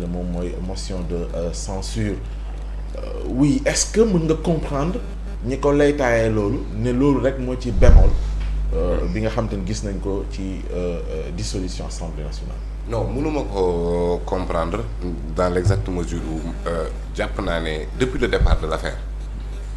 ne moom mooy motion de censure oui est-ce que mën nga comprendre ñi ko laytaayee loolu ne loolu rek moo ci bémol bi nga xam te ne gis nañ ko ci dissolution assemblée nationale. non mënuma ko comprendre dans l'exacte mesure où jàpp naa ne depuis le départ de l'affaire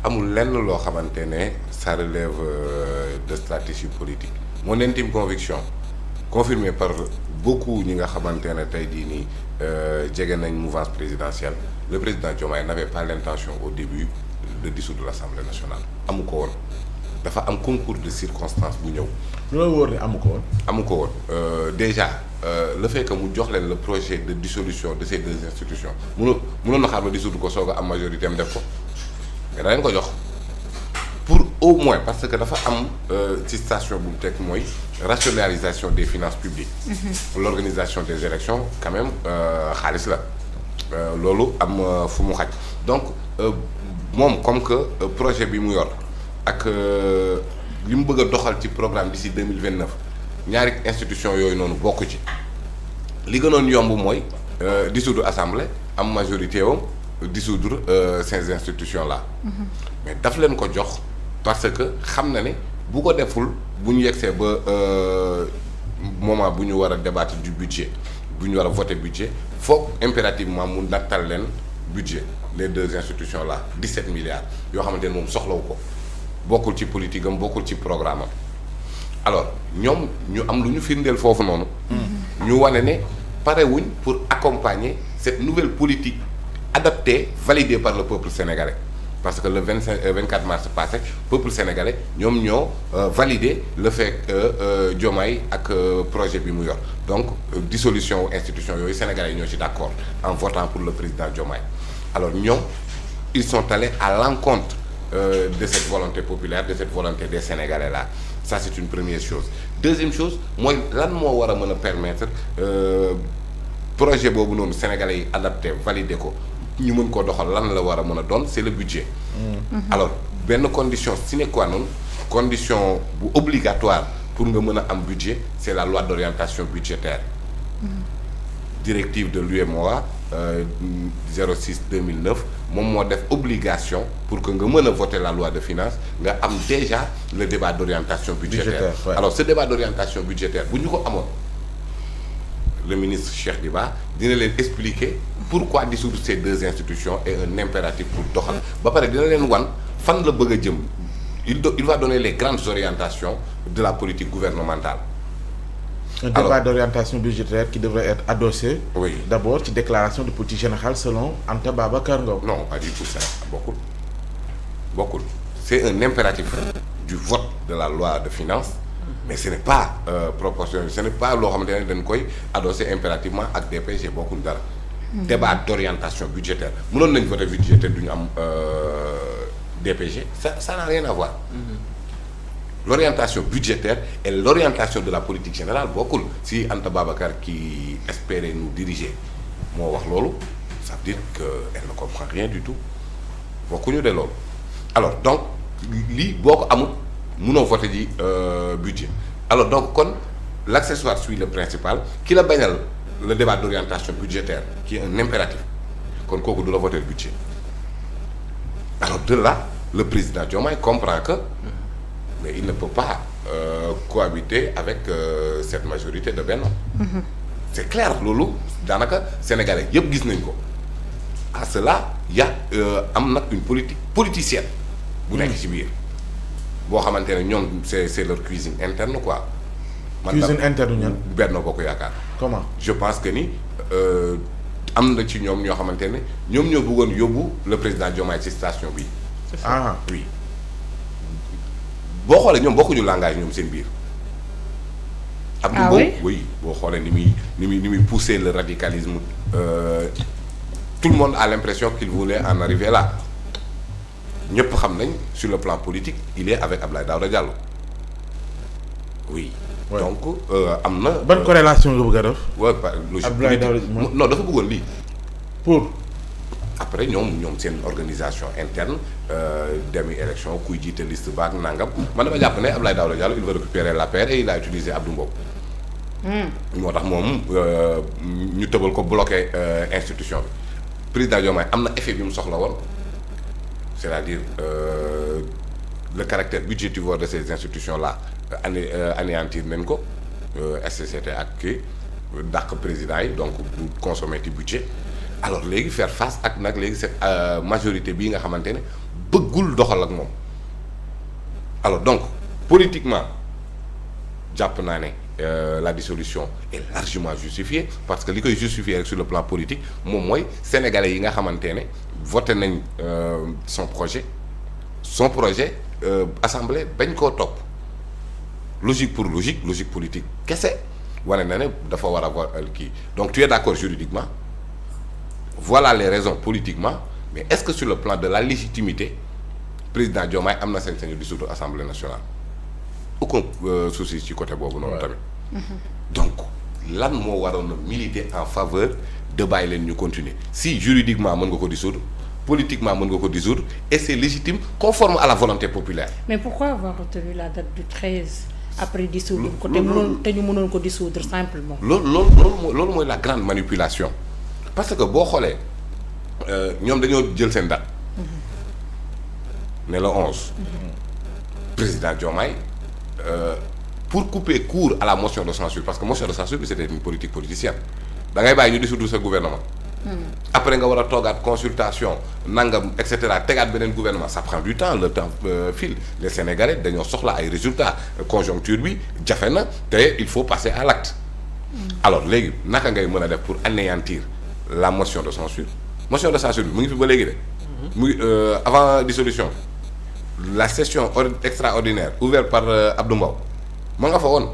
amul lenn loo xamante ne ça relève de stratégie politique. Mon intime conviction confirmée par beaucoup ñi nga xamante ne tey jii nii jege nañ mouvance présidentielle, le président Diomaye n'avait pas l'intention au début de dissoudre l'Assemblée nationale. amu ko woon dafa am concours de circonstances bu ñëw. loolu wóor ne amu ko woon. amu ko woon déjà le fait que mu jox leen le projet de dissolution de ces deux institutions mënoon na xaar ba dissoudre ko soog a am majorité am def ko mais da leen ko jox pour au moins parce que dafa am ci station bu mu teg mooy rationalisation des finances publiques. L'organisation des élections quand même xaalis la loolu am fu mu xaj donc moom comme que projet bi mu yor ak li mu bëgg a doxal ci programme d'ici 2029 ñaari institution yooyu noonu bokk ci li gënoon yomb mooy dissoudre assemblée am majorité wam dissoudre ces institutions là. Mais daf leen ko jox parce que xam na ne bu ko deful bu ñu yegsee ba moment bu ñu war a débattre du budget bu ñu war a voter budget foog impérativement mu nattal leen budget les deux institutions là 17 milliards yoo xamante ne moom soxlawu ko bokkul ci politique am bokkul ci programme am alors ñoom ñu am lu ñu firndeel foofu noonu. ñu wane ne parewuñ pour accompagner cette nouvelle politique adaptée validée par le peuple sénégalais parce que le 24 mars passé peuple sénégalais ñoom ñoo validé le fait que Diomaye ak projet bi mu yor donc dissolution institution yooyu sénégalais ñoo ci d'accord en votant pour le président Diomaye. Alors ñoom ils sont allés à l'encontre de cette volonté populaire, de cette volonté des Sénégalais là. Ça c'est une première chose. Deuxième chose mooy lan moo war a mën a permettre projet boobu noonu Sénégalais yi adapté validé ko ñu mën koo doxal lan la war a mën a doon c'est le budget. Alors benn condition sine qua non condition bu obligatoire pour nga mën a am budget c'est la loi d'orientation budgétaire. Directive de l'UEMOA 06/2009 moom moo def obligation pour que nga mën a voter la loi de finances nga am déjà le débat d'orientation budgétaire. Ouais. Alors ce débat d'orientation budgétaire bu ñu ko amoon le ministre Cheikh Diba dina leen expliquer pourquoi dissoudre ces deux institutions est un impératif pour doxal ba pare dina leen wan fan la bëgg a jëm il va donner les grandes orientations de la politique gouvernementale. Un débat d'orientation budgétaire qui devrait être adossé oui. D'abord ci déclaration de politique générale selon Anta Babacar Ngom. Non, pas du tout ça. Beaucoup. C'est un impératif du vote de la loi de finances, mais ce n'est pas proportionnel. Ce n'est pas loo xamante ne dañ koy adossé impérativement ak DPG bokkul dara. Débat d'orientation budgétaire mënoon nañ voter budget te duñu am DPG ça n'a rien à voir. L'orientation budgétaire et l'orientation de la politique générale bokkul. Si Anta Babacar qui espérait nous diriger moo wax loolu ça veut dire que elle ne comprend rien du tout bokkuñu de loolu. Alors donc lii boo ko amul mënoo voter ji budget alors donc kon l'accessoire suit le principal ki la bañal le débat d'orientation budgétaire qui est un impératif kon kooku du la voter budget alors de là le président Diomaye comprend que mais il ne peut pas cohabiter avec cette majorité de Benno. C'est clair loolu daanaka sénégalais yëpp gis nañ ko à cela y a am nag une politique politicienne bu nekk ci biir boo xamante ne ñoom c'est leur cuisine interne quoi. Cuisine interne ñan Benno Bokk Yaakaar. Comment? Je pense que ni am na ci ñoom ñoo xamante ne ñoom ñoo bëggoon yóbbu le président Diomaye ci station bi. Ah oui. boo xoolee ñoom bokkuñu langage ñoom seen biir. Abdou Mbow oui boo xoolee ni muy pousser le radicalisme tout le monde a l'impression qu'il voulait en arriver là ñëpp xam nañ sur le plan politique il est avec Abdoulaye Daouda Diallo oui. Ouais. Donc am na. ban corrélation nga bëgg a def. waaw logique Abdoulaye Daouda non dafa bëggoon lii. pour. après ñoom seen organisation interne demi élection kuy jiite liste baak nangam man dama jàpp ne Abdoulaye Daouda Diallo il veut récupérer l'APR et il a utilisé Abdou Mbow. moo tax moom ñu tëbal ko bloqué institution bi président Diomaye am na effet bi mu soxla woon c'est-à-dire le caractère budgétivore de ces institutions là anéantir nañ ko SCCT ak kii dàq président yi donc du consommer ci budget alors léegi faire face ak nag léegi cette majorité bii nga xamante ne bëggul doxal ak moom alors donc politiquement jàpp naa ne la dissolution est largement justifiée parce que li koy justifier rek sur le plan politique moom mooy sénégalais yi nga xamante ne voté nañ son projet assemblée bañ koo topp logique pour logique politique kese wane na ne dafa war a voir kii donc tu es d'accord juridiquement voilà les raisons politiquement mais est-ce que sur le plan de la légitimité président Diomaye am na sañ-sañu dissoudre assemblée nationale aucun souci ci côté boobu noonu tamit donc lan moo waroon a militer en faveur de bàyyi leen ñu continuer si juridiquement mën nga ko dissoudre politiquement mën nga ko dissoudre et c'est légitime conforme à la volonté populaire. Mais pourquoi avoir retenu la date du 13 après dissoudre ko te ñu mënoon ko dissoudre simplement. loolu mooy la grande manipulation parce que boo xoolee ñoom dañoo jël seen date. ne le 11. président Diomaye pour couper court à la motion de censure parce que motion de censure bi c'était une politique politicienne da ngay bàyyi ñu dissoudre sa gouvernement. après nga war a toogaat consultation nangam et cetera tegaat beneen gouvernement ça prend du temps le temps file les Sénégalais dañoo soxla ay résultats conjoncture bi jafe na te il faut passer à l'acte. alors léegi naka ngay mën a def pour anéantir la motion de censure bi mu ngi fi ba léegi de. mu ngi avant dissolution la session extraordinaire ouverte par Abdou Mbow ma nga fa woon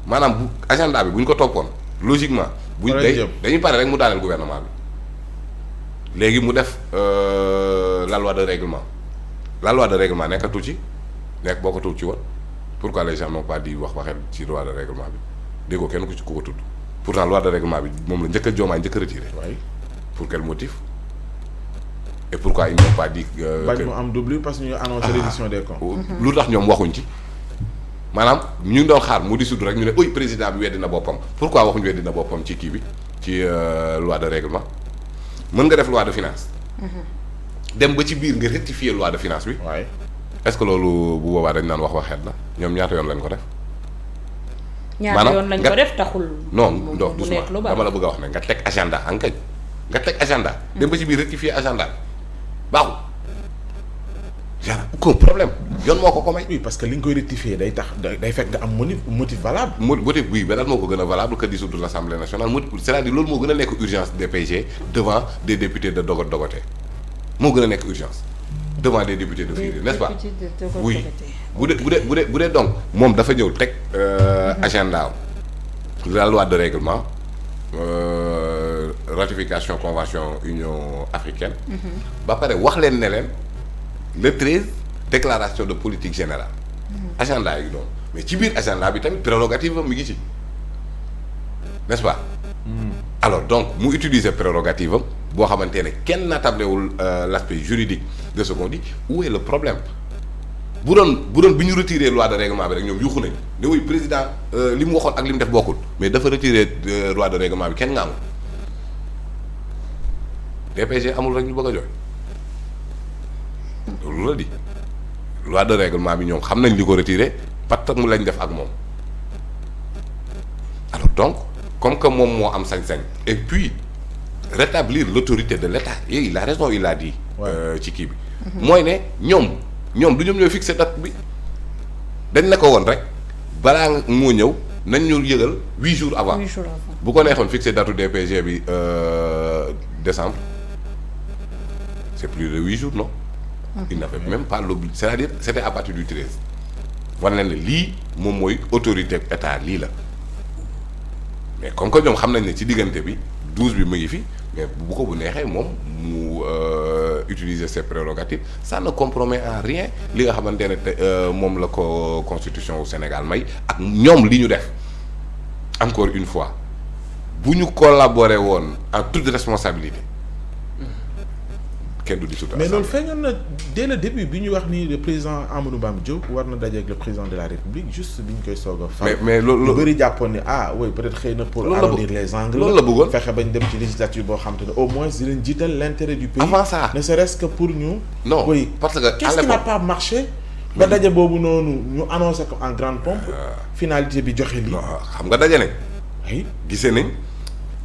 maanaam bu agenda bi bu ñu ko toppoon logiquement. dañuy pare rek mu daaneel gouvernement bi léegi mu def la loi de règlement nekkatul ci bokkatul ci woon pourquoi les gens n'ont pas dit waxee ci loi de règlement bi déggoo kenn ku ko tudd pourtant loi de règlement bi moom la njëkk a Diomaye njëkk a retiré. pour quel motif et pourquoi ils n'ont pas dit. bañ mu am double parce que ñu annoncé reddition des comptes. lu tax ñoom waxuñ ci maanaam ñu ngi doon xaar mu dissoudre rek ñu ne oui président bi weddi na boppam pourquoi waxuñu weddi na boppam ci kii bi ci loi de règlement mën nga def loi de finance. dem ba ci biir nga rectifier loi de finance bi. waaye est-ce que loolu bu boobaa dañ naan waxeet la ñoom ñaata yoon lañ ko def. ñaata yoon lañ ko def taxul. non doucement dama la bëgg a wax ne nga teg agenda enkañ nga teg agenda. dem ba ci biir rectifier agenda baaxul. genre aucun problème yoon moo ko may. oui parce que li nga koy rectifier day tax day fekk nga am motif valable. motif bii beneen moo ko gën a valable que dissoudre l'Assemblée nationale c'est-à-dire loolu moo gën a nekk urgence DPG devant des députés de dogote moo gën a nekk urgence devant des députés de Firi n'est-ce pas. oui bu dee donc moom dafa ñëw teg agenda la loi de règlement ratification convention Union africaine. ba pare wax leen ne leen. le 13 déclaration de politique générale. agenda yi doon mais ci biir agenda bi tamit prérogative am mi ngi ci n'est-ce pas. alors donc mu utiliser prérogative am boo xamante ne kenn naatablewul l'aspect juridique de ce qu'on dit où est le problème bu doon bi ñu retiré loi de règlement bi rek ñoom yuuxu nañ ne oui président li mu waxoon ak li mu def bokkul mais dafa retiré loi de règlement bi kenn nga amul DPG amul rek ñu bëgg a jooy. loolu la di loi de règlement bi ñoom xam nañ li ko retiré patt mu lañ def ak moom alors donc comme que moom moo am sañ-sañ et puis rétablir l'autorité de l'État et il a raison il a dit ci kii bi mooy ne ñoom du ñoom ñooy fixé date bi dañ ne ko woon rek balaa moo ñëw nañ ñu yëgal 8 jours avant bu ko neexoon fixé datu DPG bi décembre c'est plus de 8 jours non. il n'avait même pas l'obligation c'est-à-dire c'était à partir du 13 war na ne lii moom mooy autorité état lii la mais comme que ñoom xam nañ ne ci diggante bi 12 bi mu ngi fi mais bu ko bu neexee moom mu utiliser ses prérogatives ça ne compromet en rien li nga xamante ne moom la ko constitution au Sénégal may ak ñoom li ñu def encore une fois bu ñu collaborer woon en toute responsabilité kenn du dissoudre mais loolu assemblée. feeñoon na dès le début bi ñu wax ni le président Amadou Bamba Diop war na daje ak le président de la République juste bi ñu koy soog a fal. mais loolu lu bëri jàppoon ni oui peut-être xëy na pour loolu la arrondir les angles. loolu la bëggoon fexe bañ dem ci législature boo xam te ne au moins dinañ jiital l'intérêt du pays. avant ça ne serait-ce que pour ñu. non oui parce que qu'est-ce qui n'a pas marché. ba daje boobu noonu ñu annoncé ko en grande pompe. finalité bi joxe lii. non xam nga daje nañ. ay gisee nañ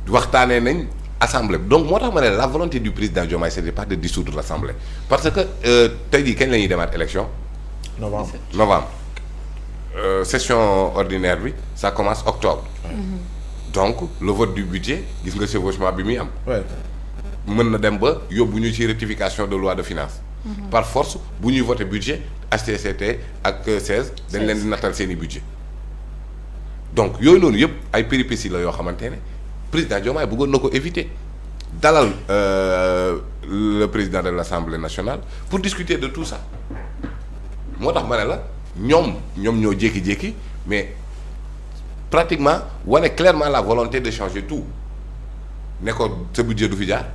waxtaanee nañ assemblée donc moo tax ma ne la volonté du président Diomaye c'était pas de dissoudre l'assemblée parce que tey jii kañ la ñuy demaat élection. novembre. Session ordinaire bi ça commence octobre. donc le vote du budget gis nga chevauchement bi muy am. mën na dem ba yóbbu ñu ci rectification de loi de finances. par force bu ñuy voter budget HCCT ak 16 dañ leen di nattal seen i budget donc yooyu noonu yëpp ay péripéties la yoo xamante ne président Diomaye bëggoon na ko éviter dalal le président de l'Assemblée nationale pour discuter de tout ça moo tax ma ne la ñoom ñoo jékki-jékki mais pratiquement wane clairement la volonté de changer tout ne ko sa budget du fi jaar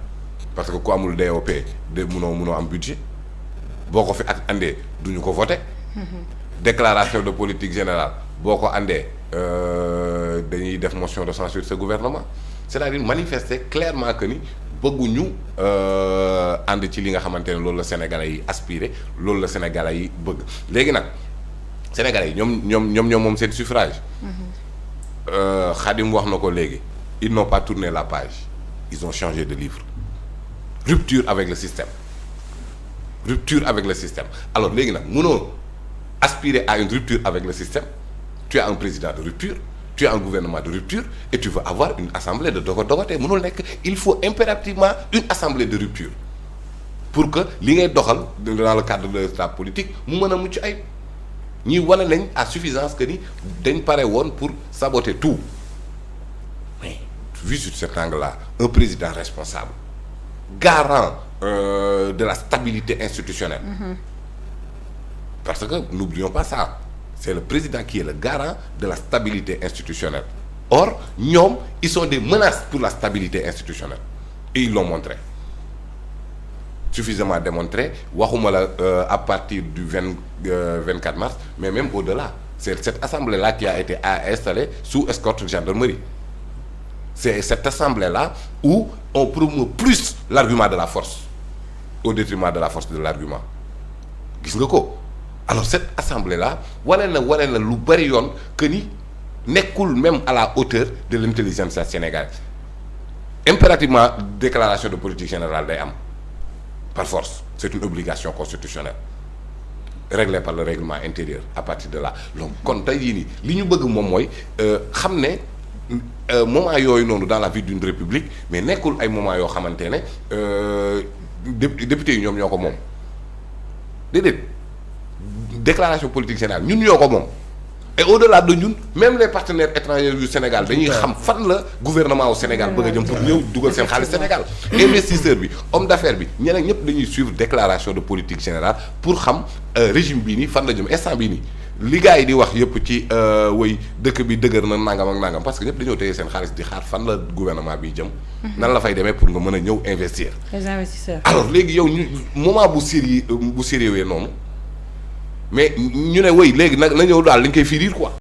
parce que ku amul DOP de munoo am budget boo ko fi ak andee duñu ko voter déclaration de politique générale boo ko andee dañuy def motion de censure ce gouvernement c'est-à-dire manifester clairement que ni bëgguñu ànd ci li nga xamante ne loolu la Sénégalais yi aspiré loolu la Sénégalais yi bëgg léegi nag Sénégalais yi ñoom moom seen suffrage. Khadim wax na ko léegi ils n'ont pas tourné la page ils ont changé de livre rupture avec le système alors léegi nag mënoo aspirer à une rupture avec le système tu as un président de rupture tu as un gouvernement de rupture et tu veux avoir une assemblée de dogote mënul nekk il faut impérativement une assemblée de rupture pour que li ngay doxal dans le cadre de la politique mu mën a mucc ay ñuy wane nañ à suffisance que ni dañ pare woon pour saboter tout mais vu sur cet angle-là un président responsable garant de la stabilité institutionnelle parce que n'oublions pas ça c'est le président qui est le garant de la stabilité institutionnelle or ñoom ils sont des menaces pour la stabilité institutionnelle et ils l'ont montré suffisamment démontré waxuma la à partir du 24 mars mais même au-delà c'est cette assemblée-là qui a été installée sous escorte de gendarmerie c'est cette assemblée-là où on promeut plus l'argument de la force au détriment de la force de l'argument gis nga ko alors cette assemblée-là wane na lu bari yoon que ni nekkul même à la hauteur de l'intelligence sénégalaise impérativement déclaration de politique générale day am par force c'est une obligation constitutionnelle réglée par le règlement intérieur à partir de là donc kon tey jii nii li ñu bëgg moom mooy xam ne moment yooyu noonu dans la vie d'une république mais nekkul ay moment yoo xamante ne député yi ñoom ñoo ko moom déedéet déclaration politique générale ñun ñoo ko moom et au-delà de ñun même les partenaires étrangers du Sénégal dañuy xam fan la gouvernement au Sénégal bëgg a jëm pour ñëw dugal seen xaalis Sénégal investisseur bi homme d'affaires bi ñeneen ñëpp dañuy suivre déclaration de politique générale pour xam régime bii nii fan la jëm instant bii nii li gars yi di wax yëpp ci woy dëkk bi dëgër na nangam ak nangam parce que ñëpp dañoo téye seen xaalis di xaar fan la gouvernement bi jëm nan la fay demee pour nga mën a ñëw investir les investisseurs alors léegi yow ñu moment bu sérieux noonu mais ñu ne woy léegi nag na ñëw daal li ñu koy firiir quoi